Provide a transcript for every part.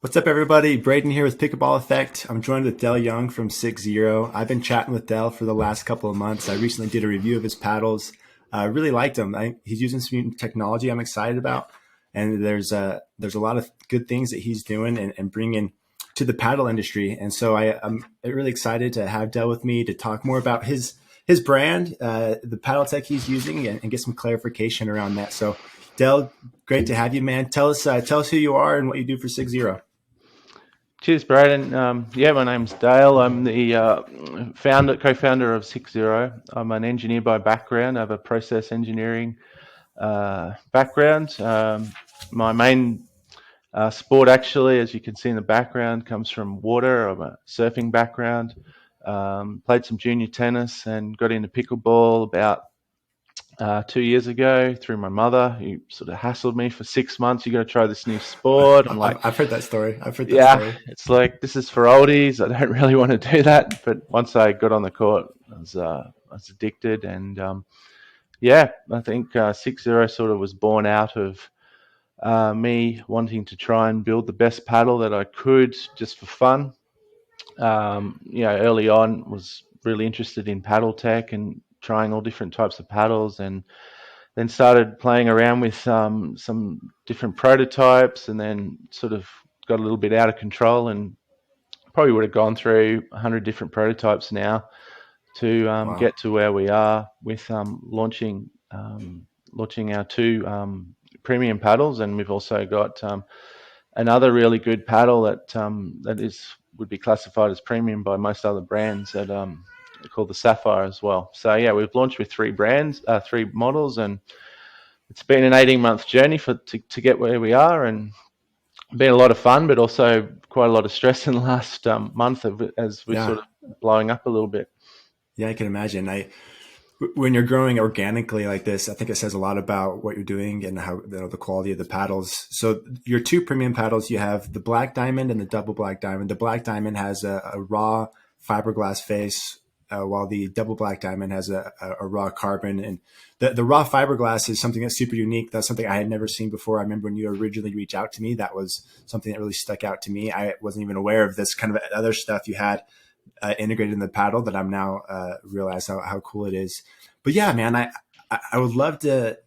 What's up, everybody? Braden here with Pickleball Effect. I'm joined with Dell Young from 6 I've been chatting with Dell for the last couple of months. I recently did a review of his paddles. I really liked them. He's using some new technology I'm excited about, and there's a lot of good things that he's doing and bringing to the paddle industry. And so I'm really excited to have Dell with me to talk more about his brand, the paddle tech he's using, and get some clarification around that. So, Dell, great to have you, man. Tell us who you are and what you do for 6 Cheers, Braden. My name's Dale. I'm the co-founder of 60. I'm an engineer by background. I have a process engineering background. My main sport, actually, as you can see in the background, comes from water. I'm a surfing background. Played some junior tennis and got into pickleball about 2 years ago through my mother, who sort of hassled me for 6 months. You got to try this new sport. I'm like, I've heard that story. yeah, it's like this is for oldies. I don't really want to do that. But once I got on the court, I was addicted, and I think 60 sort of was born out of me wanting to try and build the best paddle that I could just for fun. Early on was really interested in paddle tech and trying all different types of paddles, and then started playing around with some different prototypes, and then sort of got a little bit out of control and probably would have gone through 100 different prototypes now to Wow. get to where we are with launching our two premium paddles, and we've also got another really good paddle that is would be classified as premium by most other brands that called the Sapphire as well. So yeah, we've launched with three models, and it's been an 18-month journey to get where we are, and been a lot of fun, but also quite a lot of stress in the last month as we're sort Yeah. of blowing up a little bit. Yeah, I can imagine. When you're growing organically like this, I think it says a lot about what you're doing and how the quality of the paddles. So your two premium paddles, you have the Black Diamond and the Double Black Diamond. The Black Diamond has a raw fiberglass face, while the Double Black Diamond has a raw carbon. And the raw fiberglass is something that's super unique. That's something I had never seen before. I remember when you originally reached out to me, that was something that really stuck out to me. I wasn't even aware of this kind of other stuff you had integrated in the paddle that I'm now realize how cool it is. But yeah, man, I would love to.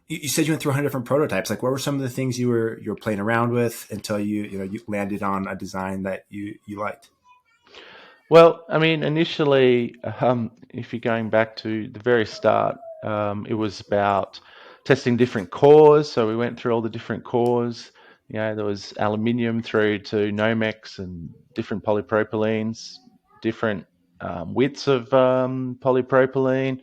You said you went through 100 different prototypes. Like, what were some of the things you were playing around with until you landed on a design that you liked? Well, I mean, initially, if you're going back to the very start, it was about testing different cores. So we went through all the different cores. There was aluminium through to Nomex and different polypropylenes, different widths of polypropylene,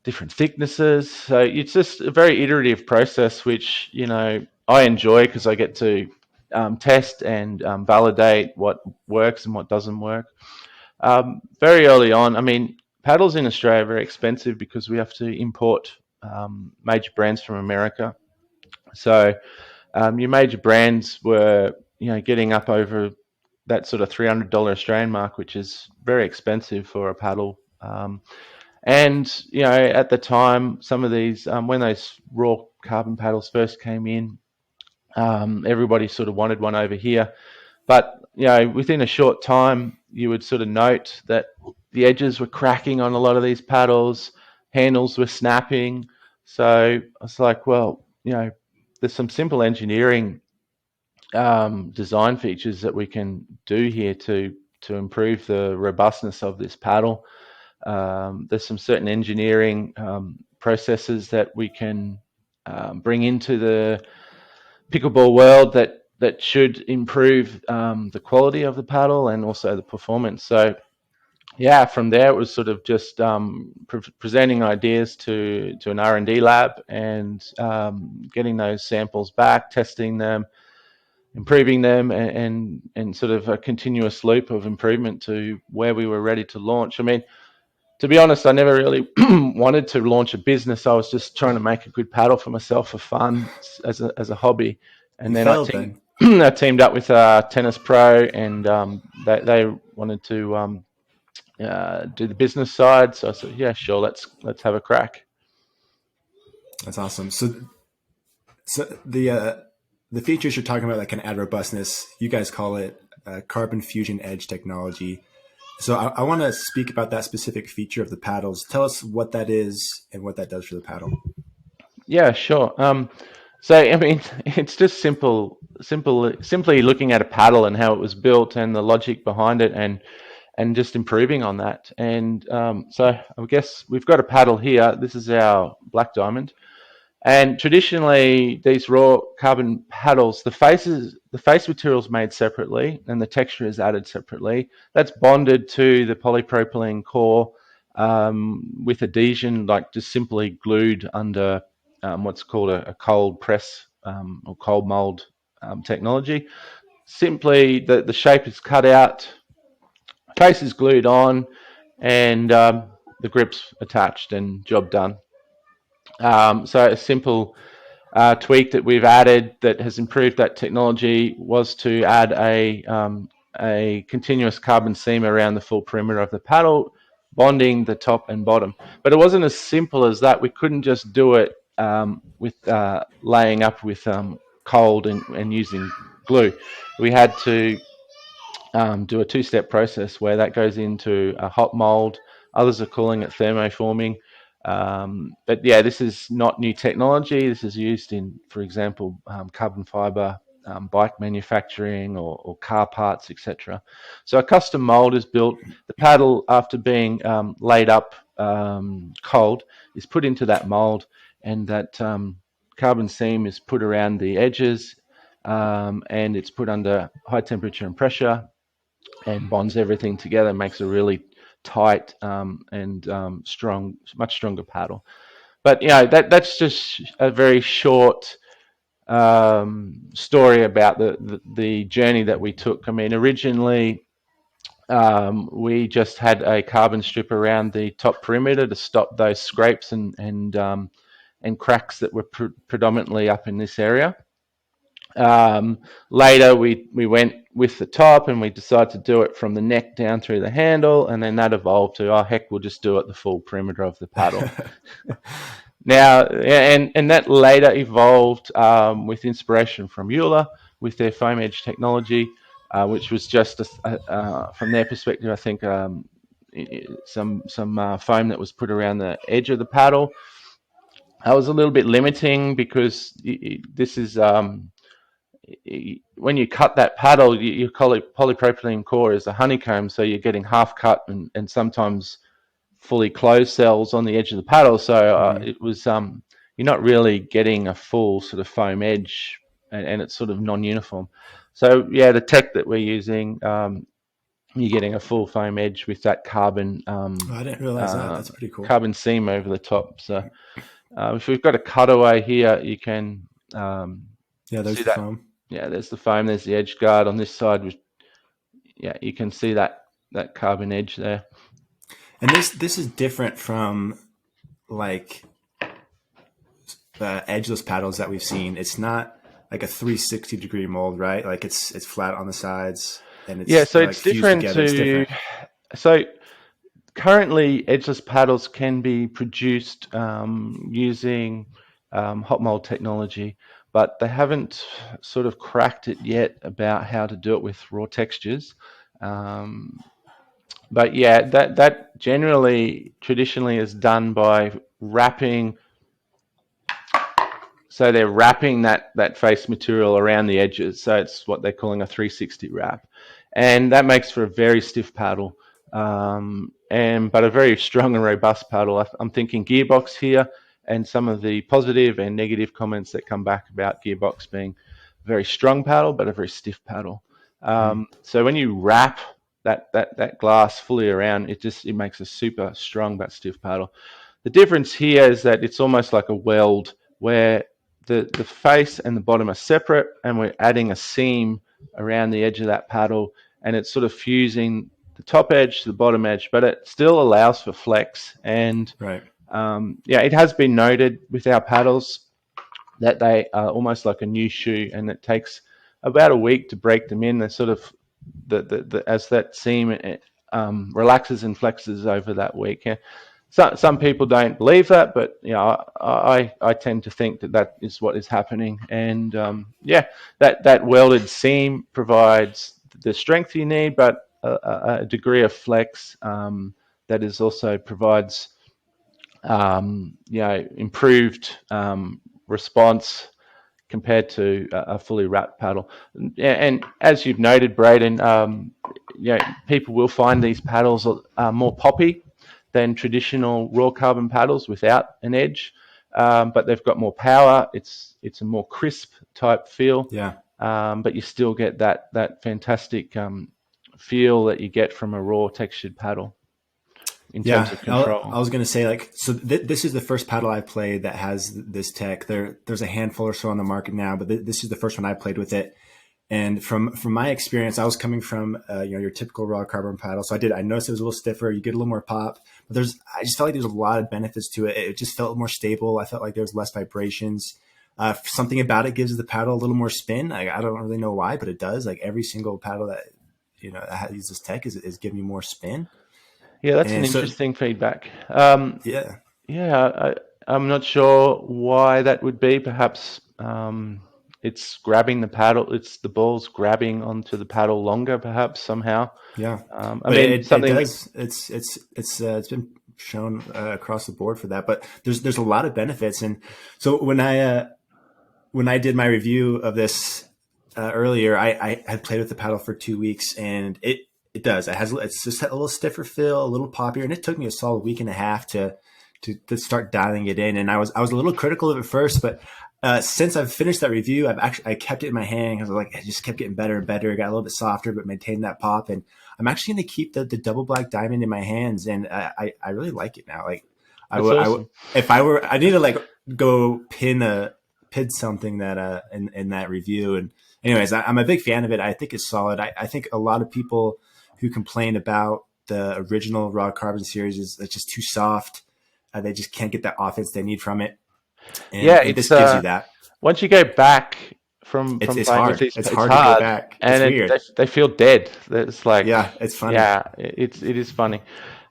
different thicknesses. So it's just a very iterative process, which I enjoy because I get to test and validate what works and what doesn't work. Very early on, I mean, paddles in Australia are very expensive because we have to import major brands from America. So your major brands were, getting up over that sort of $300 Australian mark, which is very expensive for a paddle. And at the time, some of these, when those raw carbon paddles first came in, everybody sort of wanted one over here. But within a short time, you would sort of note that the edges were cracking on a lot of these paddles, handles were snapping. So I was like, well, there's some simple engineering design features that we can do here to improve the robustness of this paddle. There's some certain engineering processes that we can bring into the pickleball world that should improve the quality of the paddle and also the performance. So yeah, from there it was sort of just presenting ideas to an R&D lab and getting those samples back, testing them, improving them, and sort of a continuous loop of improvement to where we were ready to launch. I mean, to be honest, I never really wanted to launch a business. I was just trying to make a good paddle for myself for fun as a hobby. And You then I failed teamed then. I teamed up with Tennis Pro, and they wanted to do the business side. So I said, yeah, sure, let's have a crack. That's awesome. So the the features you're talking about that can add robustness, you guys call it carbon fusion edge technology. So I want to speak about that specific feature of the paddles. Tell us what that is and what that does for the paddle. Yeah, sure. So I mean, it's just simply looking at a paddle and how it was built and the logic behind it, and just improving on that. And so I guess we've got a paddle here. This is our black diamond. And traditionally, these raw carbon paddles, the face material is made separately, and the texture is added separately. That's bonded to the polypropylene core with adhesion, like just simply glued under what's called a cold press or cold mold technology. Simply, the shape is cut out, face is glued on, and the grip's attached, and job done. So a simple tweak that we've added that has improved that technology was to add a continuous carbon seam around the full perimeter of the paddle, bonding the top and bottom. But it wasn't as simple as that. We couldn't just do it with laying up with cold and using glue. We had to do a two-step process where that goes into a hot mold. Others are calling it thermoforming. But yeah, this is not new technology. This is used in, for example, carbon fiber, bike manufacturing or car parts, etc. So a custom mold is built. The paddle, after being laid up cold, is put into that mold, and that carbon seam is put around the edges, and it's put under high temperature and pressure, and bonds everything together, makes a really tight and strong, much stronger paddle. But that's just a very short story about the journey that we took. I mean, originally we just had a carbon strip around the top perimeter to stop those scrapes and cracks that were predominantly up in this area. Later, we went with the top, and we decided to do it from the neck down through the handle, and then that evolved to, oh heck, we'll just do it the full perimeter of the paddle. Now, and that later evolved with inspiration from Euler with their foam edge technology, which was just from their perspective, I think some foam that was put around the edge of the paddle. That was a little bit limiting because this is when you cut that paddle, your polypropylene core is a honeycomb, so you're getting half cut and sometimes fully closed cells on the edge of the paddle. So it was you're not really getting a full sort of foam edge, and it's sort of non-uniform. So yeah, the tech that we're using, you're getting a full foam edge with that carbon I didn't realize that. That's pretty cool. carbon seam over the top. So if we've got a cutaway here, you can there's see the that. foam. Yeah, there's the foam. There's the edge guard on this side. Yeah, you can see that carbon edge there. And this is different from like the edgeless paddles that we've seen. It's not like a 360-degree mold, right? Like it's flat on the sides, and it's so like it's different together. It's different. So currently, edgeless paddles can be produced using hot mold technology, but they haven't sort of cracked it yet about how to do it with raw textures. But yeah, that generally traditionally is done by wrapping. So they're wrapping that face material around the edges. So it's what they're calling a 360 wrap, and that makes for a very stiff paddle, but a very strong and robust paddle. I'm thinking gearbox here, and some of the positive and negative comments that come back about gearbox being a very strong paddle but a very stiff paddle. So when you wrap that glass fully around, it makes a super strong but stiff paddle. The difference here is that it's almost like a weld where the face and the bottom are separate, and we're adding a seam around the edge of that paddle, and it's sort of fusing the top edge to the bottom edge, but it still allows for flex. And right. it has been noted with our paddles that they are almost like a new shoe, and it takes about a week to break them in. They're sort of as that seam relaxes and flexes over that week. Yeah. some people don't believe that, but I tend to think that is what is happening. And that welded seam provides the strength you need, but a degree of flex that is also provides improved response compared to a fully wrapped paddle. And as you've noted, Braden, people will find these paddles more poppy than traditional raw carbon paddles without an edge, but they've got more power. It's a more crisp type feel, Yeah. but you still get that fantastic feel that you get from a raw textured paddle in terms Yeah, of I control. was gonna say like so. This is the first paddle I played that has this tech. There's a handful or so on the market now, but this is the first one I played with it. And from my experience, I was coming from your typical raw carbon paddle, so I noticed it was a little stiffer. You get a little more pop, but I just felt like there's a lot of benefits to it. It just felt more stable. I felt like there was less vibrations. Something about it gives the paddle a little more spin. I don't really know why, but it does. Like every single paddle that that uses tech is giving me more spin. Yeah, that's an And so interesting feedback. yeah, Yeah, I'm not sure why that would be. Perhaps it's grabbing the paddle. It's the ball's grabbing onto the paddle longer. Perhaps somehow. yeah, I but mean, it something. does. It's been shown across the board for that. But there's a lot of benefits. And so when I did my review of this earlier, I had played with the paddle for 2 weeks, and it does. It's just a little stiffer feel, a little poppier, and it took me a solid week and a half to start dialing it in. And I was a little critical of it first, but since I've finished that review, I kept it in my hand. I was like, it just kept getting better and better. It got a little bit softer, but maintained that pop. And I'm actually going to keep the double black diamond in my hands, and I really like it now. Like That's awesome. if I were, I need to like go pin something that in that review. And anyways, I'm a big fan of it. I think it's solid. I think a lot of people who complain about the original raw carbon series is it's just too soft. They just can't get that offense they need from it, Yeah, and it's this gives you that. once you go back from It's playing with hard. these, It's it's hard to go hard, back. It's and weird. they feel dead. It's like, Yeah, it's funny. yeah, it is funny.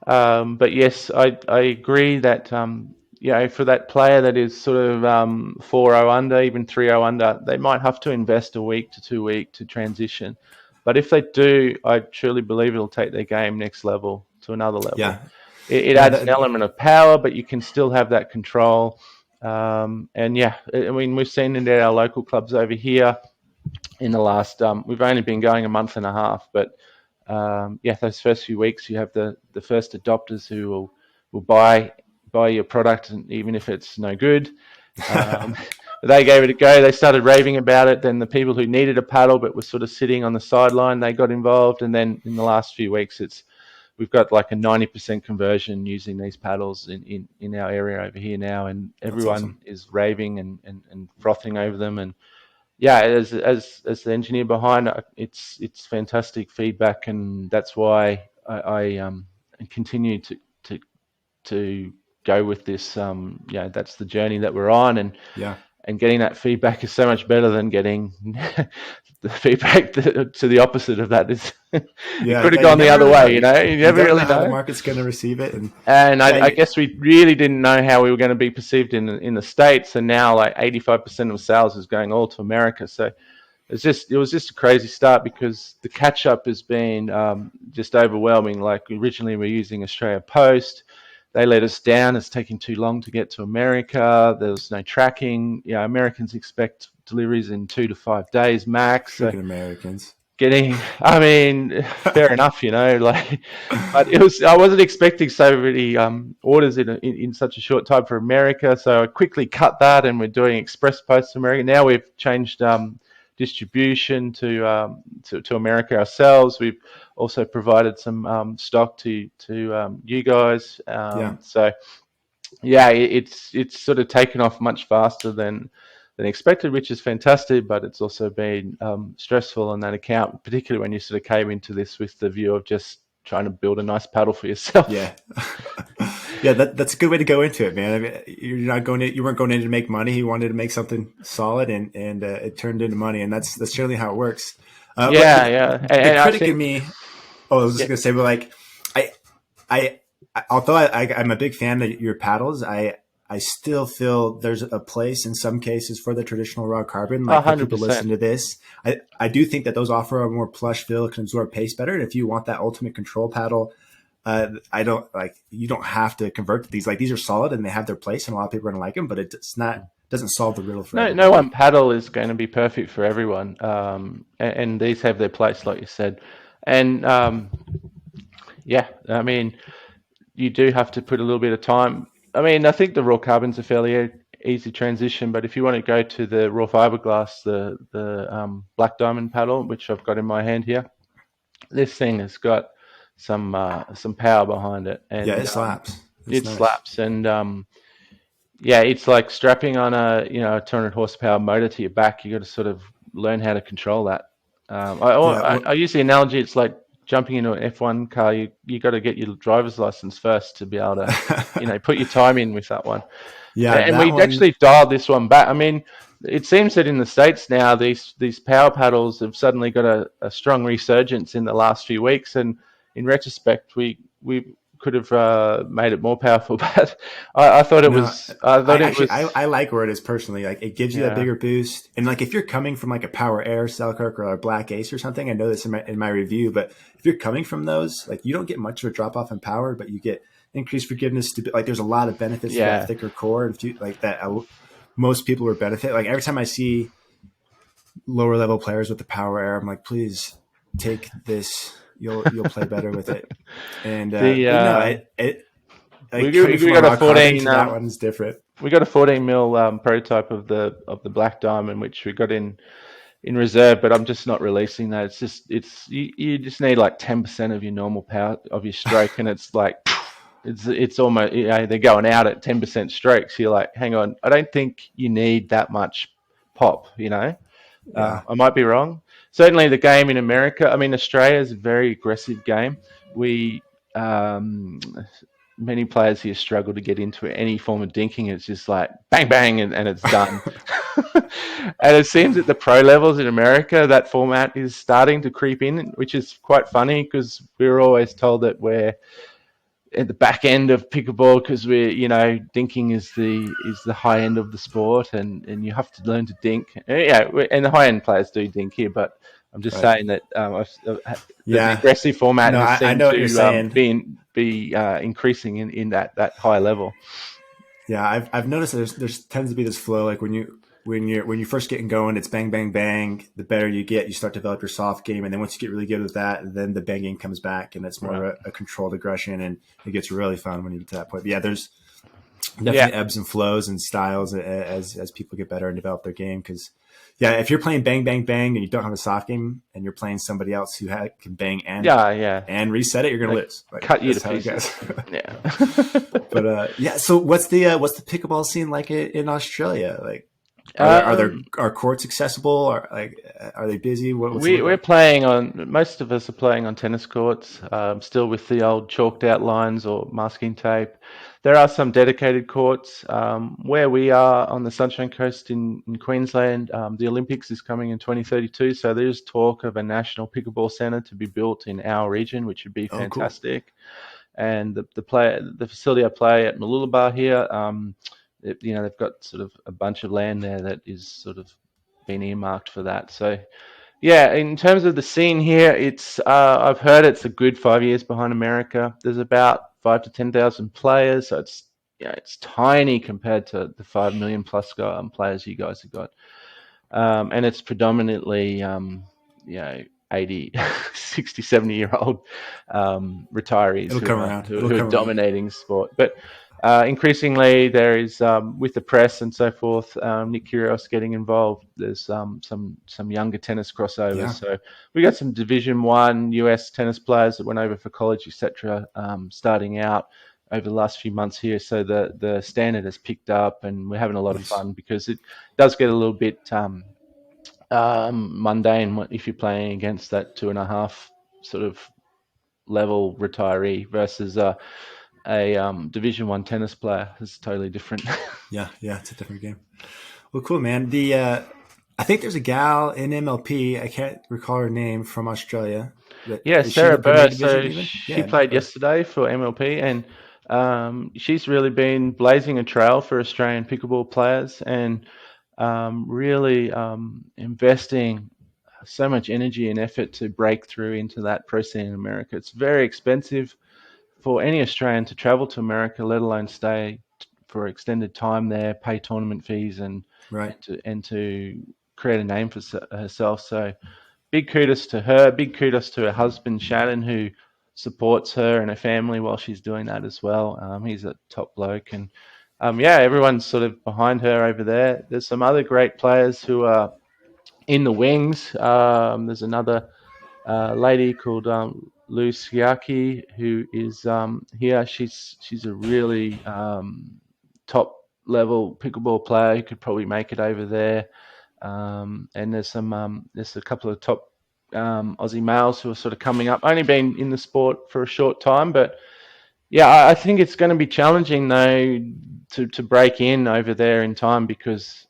But yes, I agree that for that player that is sort of 4-0 under, even 3-0 under, they might have to invest a week to 2 weeks to transition. But if they do, I truly believe it'll take their game next level to another level. Yeah, It yeah, adds an element of power, but you can still have that control. And yeah, I mean, we've seen it at our local clubs over here in the last. We've only been going a month and a half, but those first few weeks, you have the first adopters who will buy your product, and even if it's no good. Um, they gave it a go. They started raving about it. Then the people who needed a paddle but were sort of sitting on the sideline, they got involved. And then in the last few weeks, we've got like a 90% conversion using these paddles in our area over here now, and that's everyone awesome. is raving and frothing over them. And yeah, as the engineer behind it, it's fantastic feedback, and that's why I continue to to go with this. That's the journey that we're on, Yeah, and getting that feedback is so much better than getting the feedback to the opposite of that. Is it yeah, could have yeah. You gone the never other really know. way, you know? You You never never know really how the know. market's going to receive it, and And yeah, I guess we really didn't know how we were going to be perceived in the States, and now like 85% of sales is going all to America. So it was just a crazy start because the catch up has been just overwhelming. Like originally we were using Australia Post, they let us down. It's taking too long to get to America. There was no tracking. Americans expect deliveries in 2 to 5 days max. So freaking Americans. I mean, fair enough, like, but I wasn't expecting so many orders in such a short time for America. So I quickly cut that, and we're doing express post to America. Now we've changed distribution to America ourselves. We've also provided some stock to you guys. Yeah, So yeah, it's sort of taken off much faster than expected, which is fantastic. But it's also been stressful on that account, particularly when you sort of came into this with the view of just trying to build a nice paddle for yourself. yeah, yeah. That's a good way to go into it, man. I mean, you weren't going in to make money. You wanted to make something solid, and it turned into money, and that's certainly how it works. But Yeah, yeah, the and I critic in think me, oh, I was just yeah, gonna say, but like, I although I'm a big fan of your paddles, I still feel there's a place in some cases for the traditional raw carbon. A Like for hundred people percent. listening to this, I do think that those offer a more plush feel, can absorb pace better. And if you want that ultimate control paddle, I don't like, you don't have to convert to these. Like these are solid and they have their place, and a lot of people are going to like them. But it's not, doesn't solve the riddle for No one everybody. paddle is going to be perfect for everyone, and these have their place, like you said. And yeah, I mean, you do have to put a little bit of time. I mean, I think the raw carbon's a fairly easy transition, but if you want to go to the raw fiberglass, the black diamond paddle, which I've got in my hand here, this thing has got some power behind it, Yeah, and it slaps. It's it nice. slaps. And yeah, it's like strapping on a 200 horsepower motor to your back. You got to sort of learn how to control that. Yeah. I use the analogy. It's like jumping into an F1 car. You got to get your driver's license first to be able to, put your time in with that one. Yeah, And that we one. actually dialed this one back. I mean, it seems that in the States now, these power paddles have suddenly got a strong resurgence in the last few weeks. And in retrospect, we could have made it more powerful, but I thought it No, was. I I thought it actually, was. I like where it is personally. Like it gives you that Yeah, bigger boost, and like if you're coming from like a Power Air, Selkirk, or a Black Ace or something, I know this in my review. But if you're coming from those, like you don't get much of a drop off in power, but you get increased forgiveness. Like there's a lot of benefits to that yeah. thicker core, and like that, most people would benefit. Like every time I see lower level players with the Power Air, I'm like, please take this. You'll play better with it. And The but no, it like coming we from a got a raw carbon 14 to that one is different. we got a 14 mil prototype of the Black Diamond, which we got in reserve, but I'm just not releasing that. You just need like 10% of your normal power of your stroke, and it's like it's almost, they're going out at 10% strokes. You're like, hang on, I don't think you need that much pop. Yeah. I might be wrong. Certainly, the game in America. I mean, Australia is a very aggressive game. We um, Many players here struggle to get into any form of dinking. It's just like bang bang and it's done. And it seems at the pro levels in America that format is starting to creep in, which is quite funny because we were always told that we're at the back end of pickleball because we're dinking is the high end of the sport, and you have to learn to dink. And the high end players do dink here, but I'm just Right. saying that the Yeah. aggressive format No, has I seemed know what you're to saying. be increasing in that high level. Yeah, I've noticed there's tends to be this flow. Like when you first getting going, it's bang bang bang. The better you get, you start to develop your soft game, and then once you get really good with that, then the banging comes back, and it's more Right. of a controlled aggression, and it gets really fun when you get to that point. But yeah, there's Yeah. definitely ebbs and flows and styles as people get better and develop their game. Because yeah, if you're playing bang bang bang and you don't have a soft game, and you're playing somebody else who can bang Yeah. Yeah. and reset it, you're gonna They lose. Like cut you to that's how it pieces. goes. Yeah. But yeah. So what's the pickleball scene like in Australia? Like, um, are courts accessible? Or like, are they busy? What's it look We're like? playing on, most of us are playing on tennis courts, still with the old chalked out lines or masking tape. There are some dedicated courts. Where we are on the Sunshine Coast in Queensland, the Olympics is coming in 2032, so there's talk of a national pickleball centre to be built in our region, which would be Oh, cool. fantastic. And the facility I play at Mooloolaba here, they've got sort of a bunch of land there that is sort of been earmarked for that. So yeah, in terms of the scene here, it's I've heard it's a good 5 years behind America. There's about 5 to 10,000 players, so it's tiny compared to the 5 million plus players you guys have got, and it's predominantly you know 80, 60, 70 year old retirees It'll come around. It'll who are come around. dominating sport. But increasingly, there is with the press and so forth, Nick Kyrgios getting involved. There's some younger tennis crossovers. Yeah. So we got some Division One US tennis players that went over for college, etc. Starting out over the last few months here. So the standard has picked up, and we're having a lot of Nice. fun because it does get a little bit mundane if you're playing against that 2.5 sort of level retiree versus a Division One tennis player. Is totally different. Yeah. Yeah. It's a different game. Well, cool, man. I think there's a gal in MLP. I can't recall her name, from Australia. That Yeah, is she in Sarah the Premier Burr. Division So even? she Yeah. played Or, yesterday for MLP, and She's really been blazing a trail for Australian pickleball players and really investing so much energy and effort to break through into that pro scene in America. It's very expensive for any Australian to travel to America, let alone stay for extended time there, pay tournament fees, Right. and to create a name for herself. So big kudos to her. Big kudos to her husband Shannon, who supports her and her family while she's doing that as well. He's a top bloke, and yeah, everyone's sort of behind her over there. There's some other great players who are in the wings. There's another lady called Lou Siaki who is here. She's a really top level pickleball player who could probably make it over there. And there's a couple of top Aussie males who are sort of coming up. Only been in the sport for a short time, but yeah, I think it's going to be challenging though to break in over there in time because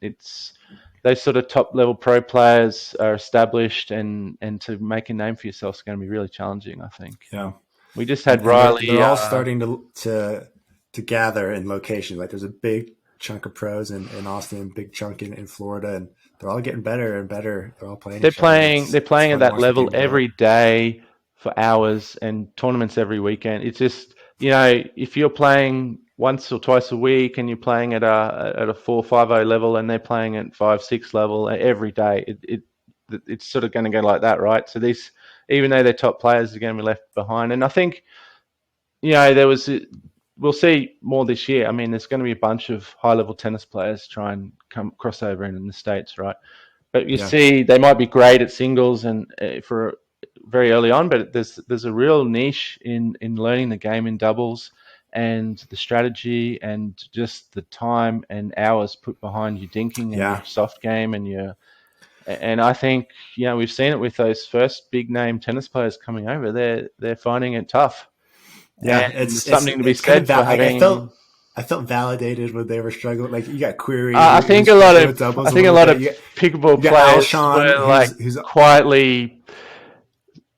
it's those sort of top level pro players are established, and to make a name for yourself is going to be really challenging. I think Yeah. we just had And they're Riley. all starting to gather in location. Like there's a big chunk of pros in Austin, big chunk in Florida, and they're all getting better and better. They're all playing They're each other, and playing. They're it's playing at fun to that watch the level game every grow. day for hours, and tournaments every weekend. It's just if you're playing once or twice a week, and you're playing at a 4-5-0 level, and they're playing at 5-6 level every day, it's sort of going to go like that, right? So these, even though they're top players, are going to be left behind. And I think there was. We'll see more this year. I mean, there's going to be a bunch of high-level tennis players try and come crossover in the States, right? But you Yeah. see, they might be great at singles and for very early on, but there's a real niche in learning the game in doubles and the strategy and just the time and hours put behind your dinking and your Yeah. soft game and I think we've seen it with those first big name tennis players coming over. They're finding it tough, and Yeah. there's It's something to be it kind of said for having. I felt validated when they were struggling. Like you got Query who's I struggling with doubles a think a little lot bit. of pickleball You got players Alshon were like who's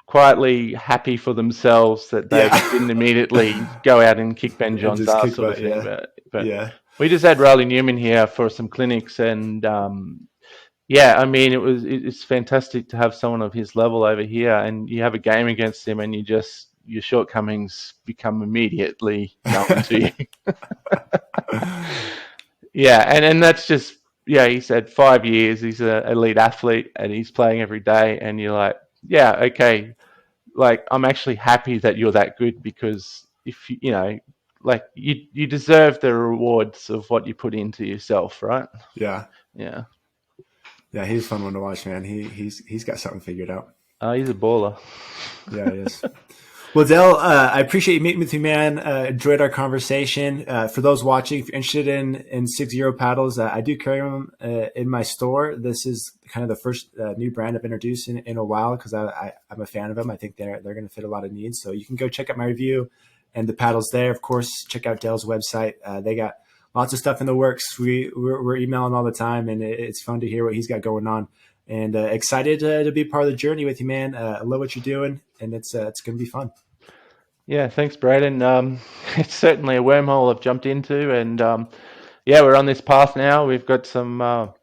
quietly happy for themselves that they yeah. didn't immediately go out and kick Ben And John's just ass, kick sort of butt. thing. Yeah. But Yeah. we just had Riley Newman here for some clinics, and yeah, I mean it's fantastic to have someone of his level over here, and you have a game against him, and your shortcomings become immediately known to you. Yeah, and that's just he said 5 years. He's an elite athlete, and he's playing every day, and you're like, yeah, okay, like I'm actually happy that you're that good because if like you deserve the rewards of what you put into yourself, right? Yeah. Yeah. Yeah, he's a fun one to watch, man. He's got something figured out. He's a baller. Yeah, he is. Well, Dell, I appreciate you meeting with me, man. Enjoyed our conversation. For those watching, if you're interested in 6 Zero paddles, I do carry them in my store. This is kind of the first new brand I've introduced in a while because I'm a fan of them. I think they're going to fit a lot of needs. So you can go check out my review and the paddles there. Of course, check out Dell's website. They got lots of stuff in the works. We're emailing all the time, and it's fun to hear what he's got going on. And excited to be part of the journey with you, man. I love what you're doing, and it's going to be fun. Yeah, thanks, Braden. It's certainly a wormhole I've jumped into, and yeah, we're on this path now. We've got some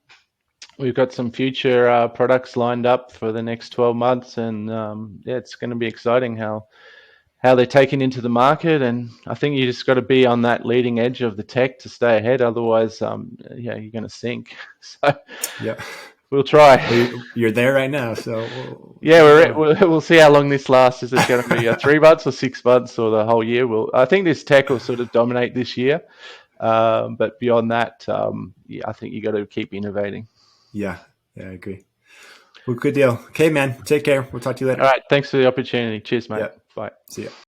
future products lined up for the next 12 months, and yeah, it's going to be exciting how they're taken into the market. And I think you just got to be on that leading edge of the tech to stay ahead. Otherwise, yeah, you're going to sink. So Yeah. we'll try. Well, you're there right now, so Yeah, keep it going. we'll see how long this lasts. Is it going to be 3 months or 6 months or the whole year? I think this tech will sort of dominate this year. But beyond that, yeah, I think you got to keep innovating. Yeah, yeah, I agree. Well, good deal. Okay, man. Take care. We'll talk to you All later. right. Thanks for the opportunity. Cheers, mate. Yeah. Bye. See ya.